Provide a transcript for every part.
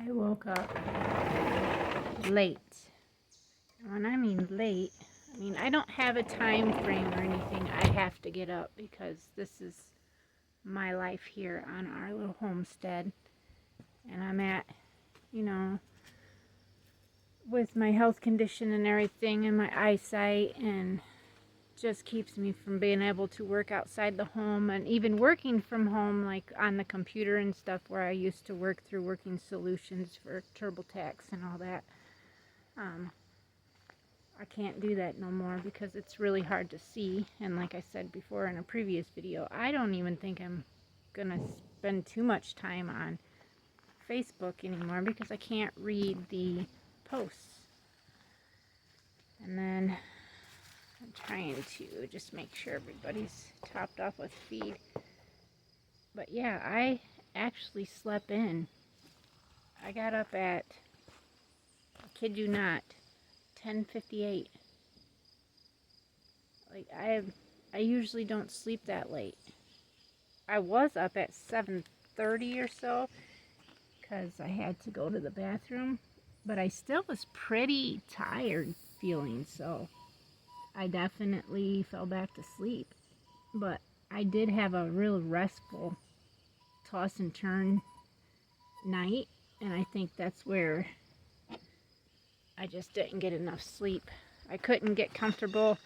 I woke up late. When I mean late, I don't have a time frame or anything. I have to get up because this is my life here on our little homestead. And I'm at, you know, with my health condition and everything and my eyesight, and just keeps me from being able to work outside the home, and even working from home, like on the computer and stuff where I used to work through Working Solutions for TurboTax and all that. I can't do that no more because it's really hard to see. And like I said before in a previous video, I don't even think I'm gonna spend too much time on Facebook anymore because I can't read the posts. And then I'm trying to just make sure everybody's topped off with feed. But yeah, I actually slept in. I got up at, I kid you not, 10:58. Like I usually don't sleep that late. I was up at 7:30 or so because I had to go to the bathroom, but I still was pretty tired feeling, so I definitely fell back to sleep. But I did have a real restful toss and turn night, and I think that's where I just didn't get enough sleep. I couldn't get comfortable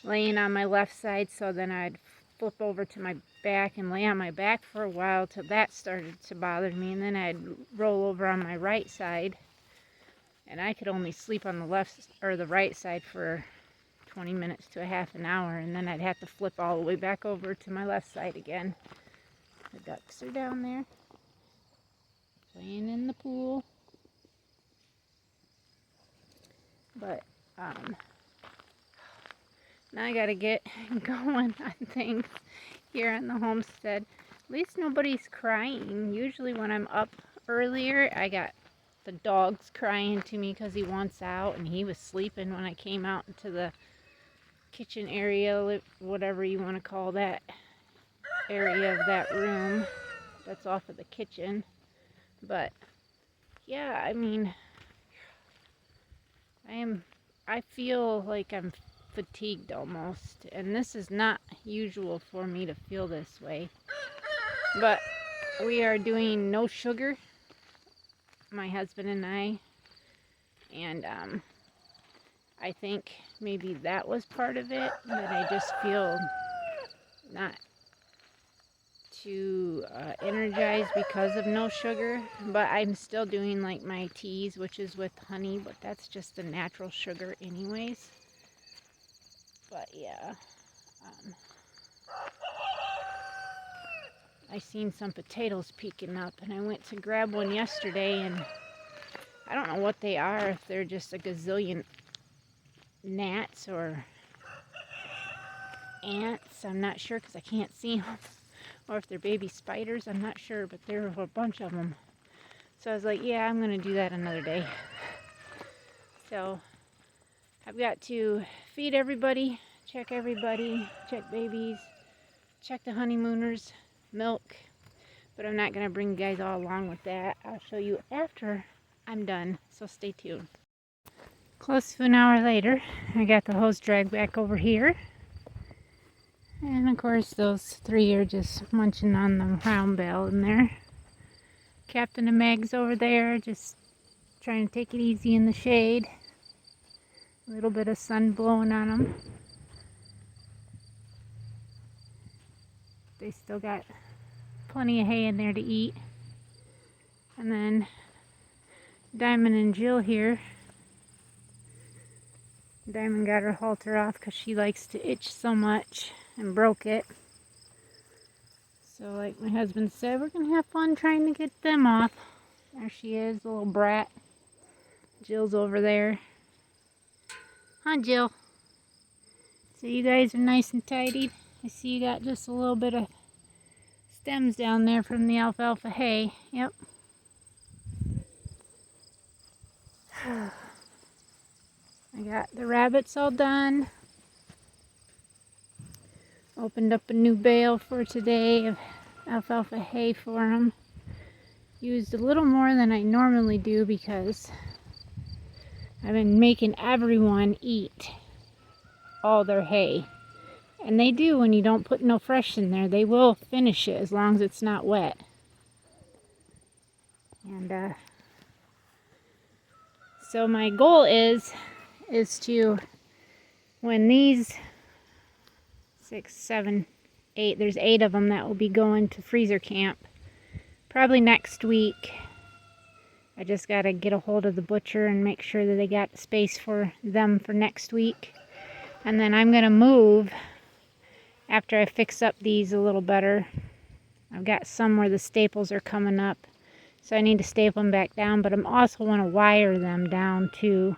laying on my left side, so then I'd flip over to my back and lay on my back for a while till that started to bother me, and then I'd roll over on my right side, and I could only sleep on the left or the right side for 20 minutes to a half an hour, and then I'd have to flip all the way back over to my left side again. The ducks are down there playing in the pool. But now I gotta get going on things here on the homestead. At least nobody's crying. Usually when I'm up earlier, I got the dogs crying to me because he wants out, and he was sleeping when I came out into the kitchen area, whatever you want to call that area of that room that's off of the kitchen. But yeah, I feel like I'm fatigued almost, and this is not usual for me to feel this way. But we are doing no sugar, my husband and I, and I think maybe that was part of it, that I just feel not too energized because of no sugar. But I'm still doing like my teas, which is with honey, but that's just the natural sugar anyways. But yeah, I seen some potatoes peeking up, and I went to grab one yesterday, and I don't know what they are, if they're just a gazillion gnats or ants. I'm not sure because I can't see them. Or if they're baby spiders, I'm not sure, but there were a bunch of them. So I was like, yeah, I'm going to do that another day. So I've got to feed everybody, check babies, check the honeymooners, milk. But I'm not going to bring you guys all along with that. I'll show you after I'm done, so stay tuned. Close to an hour later, I got the hose dragged back over here. And of course those three are just munching on the round bale in there. Captain and Meg's over there just trying to take it easy in the shade. A little bit of sun blowing on them. They still got plenty of hay in there to eat. And then Diamond and Jill here. Diamond got her halter off because she likes to itch so much and broke it. So like my husband said, we're going to have fun trying to get them off. There she is, the little brat. Jill's over there. Huh, Jill? So you guys are nice and tidied. I see you got just a little bit of stems down there from the alfalfa hay. Yep. I got the rabbits all done. Opened up a new bale for today of alfalfa hay for them. used a little more than I normally do because I've been making everyone eat all their hay. And they do when you don't put no fresh in there. They will finish it as long as it's not wet. And so my goal is to, when these 6, 7, 8, there's 8 of them that will be going to freezer camp, probably next week. I just got to get a hold of the butcher and make sure that they got space for them for next week. And then I'm going to move after I fix up these a little better. I've got some where the staples are coming up, so I need to staple them back down, but I'm also want to wire them down too,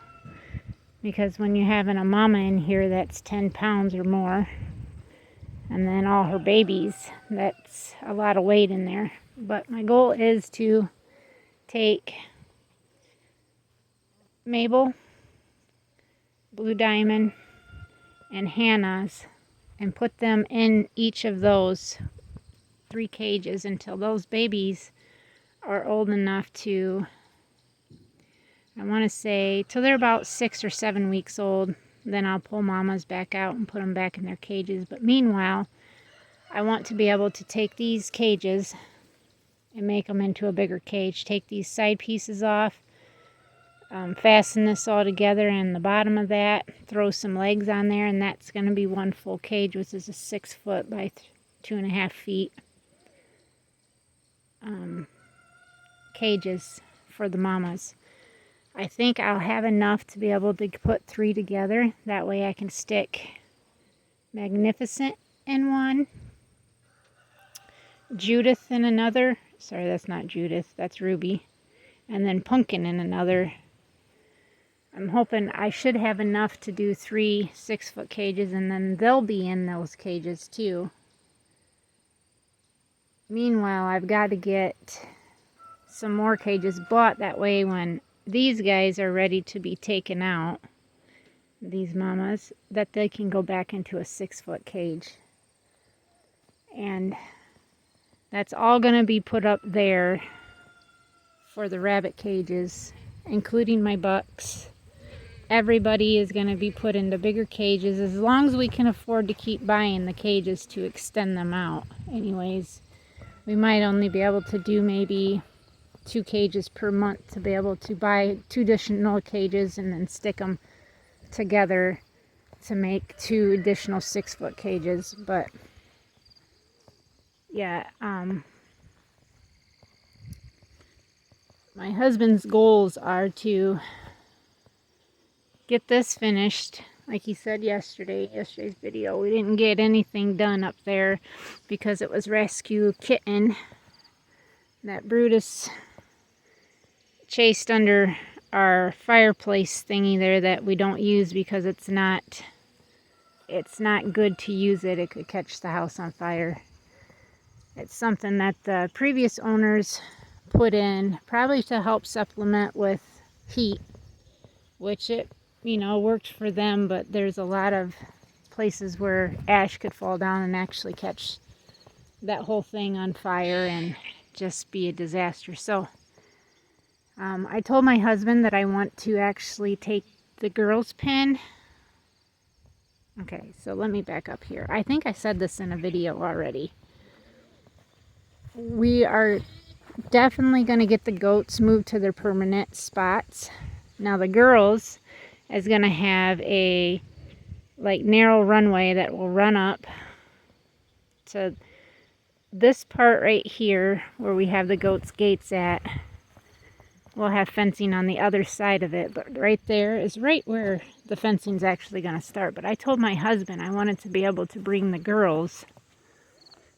because when you're having a mama in here that's 10 pounds or more, and then all her babies, that's a lot of weight in there. But my goal is to take Mabel, Blue Diamond, and Hannah's and put them in each of those 3 cages until those babies are old enough to, I want to say, till they're about 6 or 7 weeks old. Then I'll pull mamas back out and put them back in their cages. But meanwhile, I want to be able to take these cages and make them into a bigger cage. Take these side pieces off, fasten this all together in the bottom of that, throw some legs on there, and that's going to be one full cage, which is a 6 foot by 2.5 feet cages for the mamas. I think I'll have enough to be able to put 3 together. That way I can stick Magnificent in one, Judith in another, sorry, that's not Judith, that's Ruby, and then Pumpkin in another. I'm hoping I should have enough to do 3 6-foot cages, and then they'll be in those cages too. Meanwhile, I've got to get some more cages bought, that way when these guys are ready to be taken out, these mamas, that they can go back into a 6-foot cage. And that's all going to be put up there for the rabbit cages, including my bucks. Everybody is going to be put into bigger cages as long as we can afford to keep buying the cages to extend them out. Anyways, we might only be able to do maybe 2 cages per month to be able to buy 2 additional cages and then stick them together to make 2 additional 6-foot cages. But yeah, my husband's goals are to get this finished. Like he said yesterday's video, we didn't get anything done up there because it was rescue kitten that Brutus chased under our fireplace thingy there that we don't use because it's not good to use it. It could catch the house on fire. It's something that the previous owners put in probably to help supplement with heat, which it, worked for them, but there's a lot of places where ash could fall down and actually catch that whole thing on fire and just be a disaster. So I told my husband that I want to actually take the girls' pen. Okay, so let me back up here. I think I said this in a video already. We are definitely going to get the goats moved to their permanent spots. Now the girls is going to have a narrow runway that will run up to this part right here where we have the goats' gates at. We'll have fencing on the other side of it, but right there is right where the fencing's actually going to start. But I told my husband I wanted to be able to bring the girls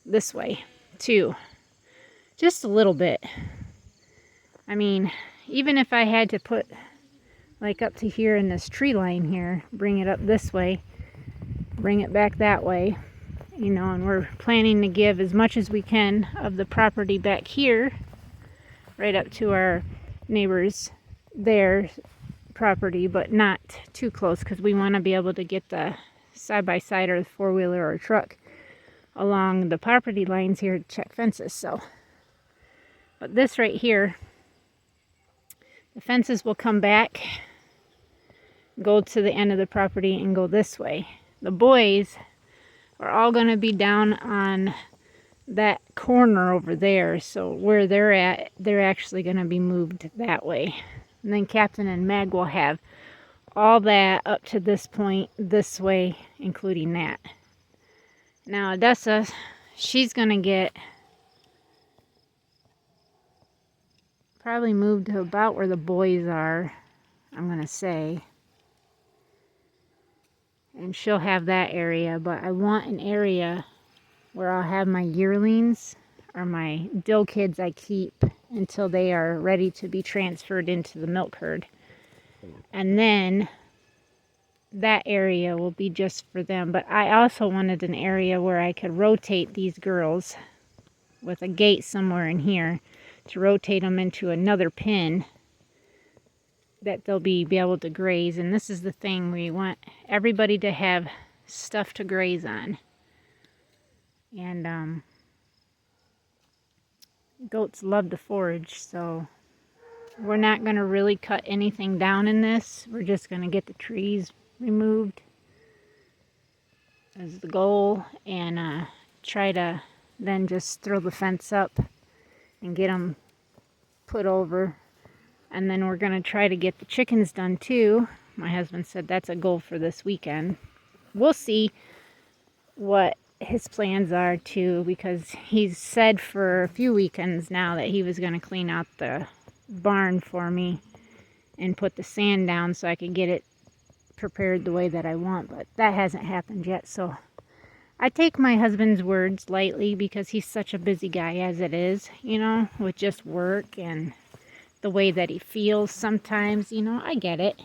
this way too, just a little bit. I mean, even if I had to put up to here in this tree line here, bring it up this way, bring it back that way, and we're planning to give as much as we can of the property back here right up to our neighbors, their property, but not too close because we want to be able to get the side-by-side or the four-wheeler or truck along the property lines here to check fences. So But this right here, the fences will come back, go to the end of the property, and go this way. The boys are all going to be down on that corner over there, so where they're at, they're actually going to be moved that way. And then Captain and Meg will have all that up to this point this way, including that. Now Odessa, she's going to get probably moved to about where the boys are, I'm going to say. And she'll have that area, but I want an area where I'll have my yearlings or my dill kids I keep until they are ready to be transferred into the milk herd. And then that area will be just for them. But I also wanted an area where I could rotate these girls with a gate somewhere in here to rotate them into another pen that they'll be able to graze. And this is the thing, we want everybody to have stuff to graze on. And goats love to forage, so we're not going to really cut anything down in this. We're just going to get the trees removed as the goal, and try to then just throw the fence up and get them put over. And then we're going to try to get the chickens done too. My husband said that's a goal for this weekend. We'll see what his plans are too, because he's said for a few weekends now that he was going to clean out the barn for me and put the sand down so I could get it prepared the way that I want, but that hasn't happened yet. So I take my husband's words lightly because he's such a busy guy as it is, you know, with just work and the way that he feels sometimes. You know, I get it.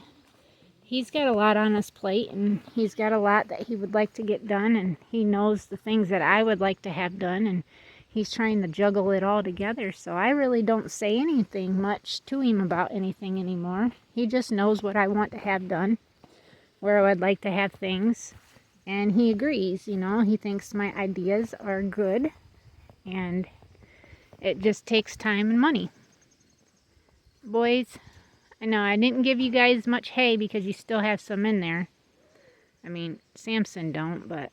He's got a lot on his plate, and he's got a lot that he would like to get done, and he knows the things that I would like to have done, and he's trying to juggle it all together. So I really don't say anything much to him about anything anymore. He just knows what I want to have done, where I would like to have things, and he agrees. You know, he thinks my ideas are good, and it just takes time and money. Boys, I know I didn't give you guys much hay because you still have some in there. I mean, Samson don't, but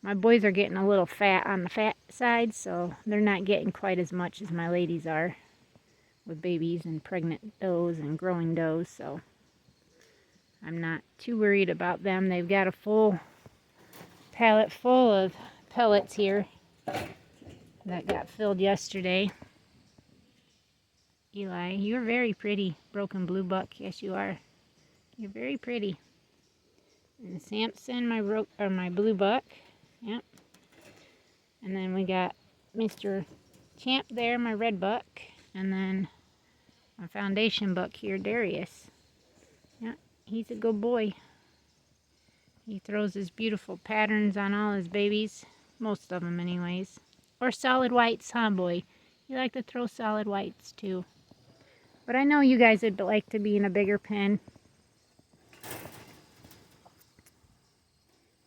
my boys are getting a little fat on the fat side, so they're not getting quite as much as my ladies are with babies and pregnant does and growing does, so I'm not too worried about them. They've got a full pallet full of pellets here that got filled yesterday. Eli, you're very pretty, broken blue buck. Yes, you are. You're very pretty. And Samson, my blue buck. Yep. And then we got Mr. Champ there, my red buck. And then my foundation buck here, Darius. Yep, he's a good boy. He throws his beautiful patterns on all his babies. Most of them anyways. Or solid whites, huh, boy? You like to throw solid whites too. But I know you guys would like to be in a bigger pen.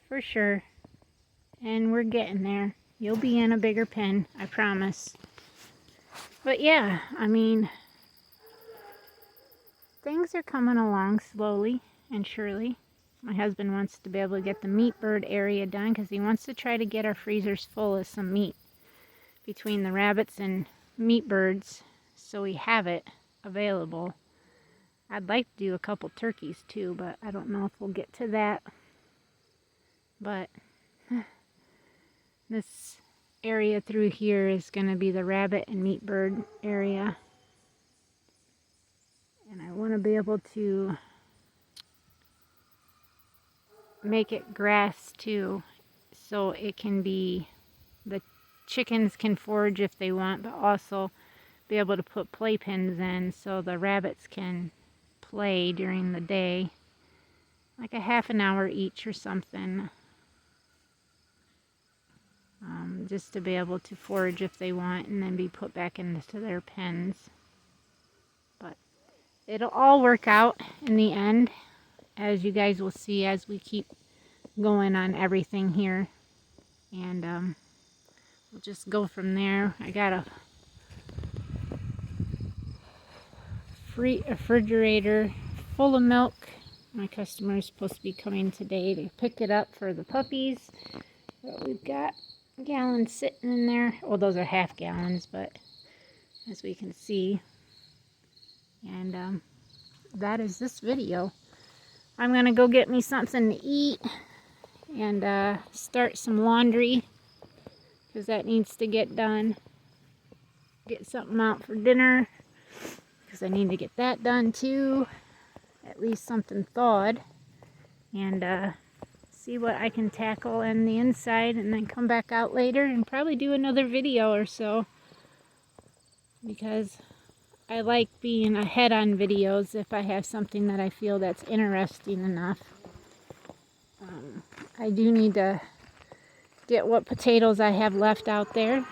For sure. And we're getting there. You'll be in a bigger pen, I promise. But yeah, I mean, things are coming along slowly and surely. My husband wants to be able to get the meat bird area done because he wants to try to get our freezers full of some meat between the rabbits and meat birds, so we have it available. I'd like to do a couple turkeys too, but I don't know if we'll get to that. But this area through here is going to be the rabbit and meat bird area. And I want to be able to make it grass too, so it can be, the chickens can forage if they want, but also be able to put playpens in so the rabbits can play during the day, like a half an hour each or something, just to be able to forage if they want and then be put back into their pens. But it'll all work out in the end, as you guys will see as we keep going on everything here, and we'll just go from there. I got a refrigerator full of milk. My customer is supposed to be coming today to pick it up for the puppies. But we've got gallons sitting in there. Well, those are half gallons, but as we can see. And that is this video. I'm going to go get me something to eat and start some laundry because that needs to get done. Get something out for dinner because I need to get that done too. At least something thawed. And see what I can tackle in the inside and then come back out later and probably do another video or so. Because I like being ahead on videos if I have something that I feel that's interesting enough. I do need to get what potatoes I have left out there.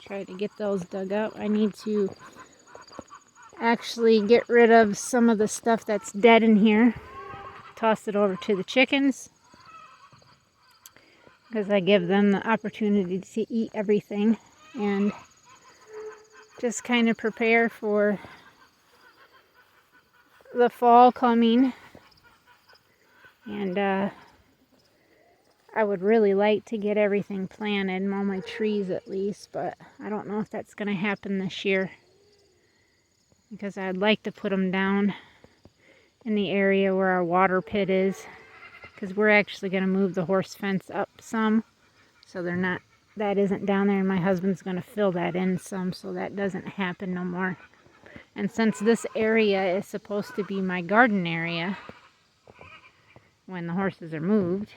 Try to get those dug up. I need to actually get rid of some of the stuff that's dead in here. Toss it over to the chickens because I give them the opportunity to eat everything and just kind of prepare for the fall coming. And I would really like to get everything planted, mow my trees at least, but I don't know if that's going to happen this year because I'd like to put them down in the area where our water pit is, because we're actually going to move the horse fence up some so that isn't down there, and my husband's going to fill that in some so that doesn't happen no more. And since this area is supposed to be my garden area when the horses are moved,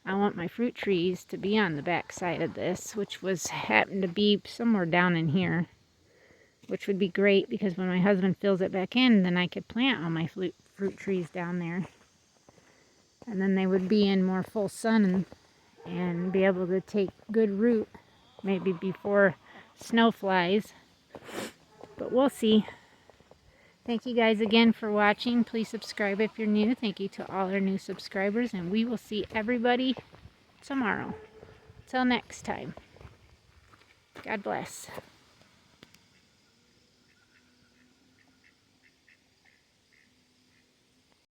I want my fruit trees to be on the back side of this, which happened to be somewhere down in here, which would be great because when my husband fills it back in, then I could plant all my fruit trees down there. And then they would be in more full sun and be able to take good root, maybe before snow flies. But we'll see. Thank you guys again for watching. Please subscribe if you're new. Thank you to all our new subscribers, and we will see everybody tomorrow. Till next time. God bless.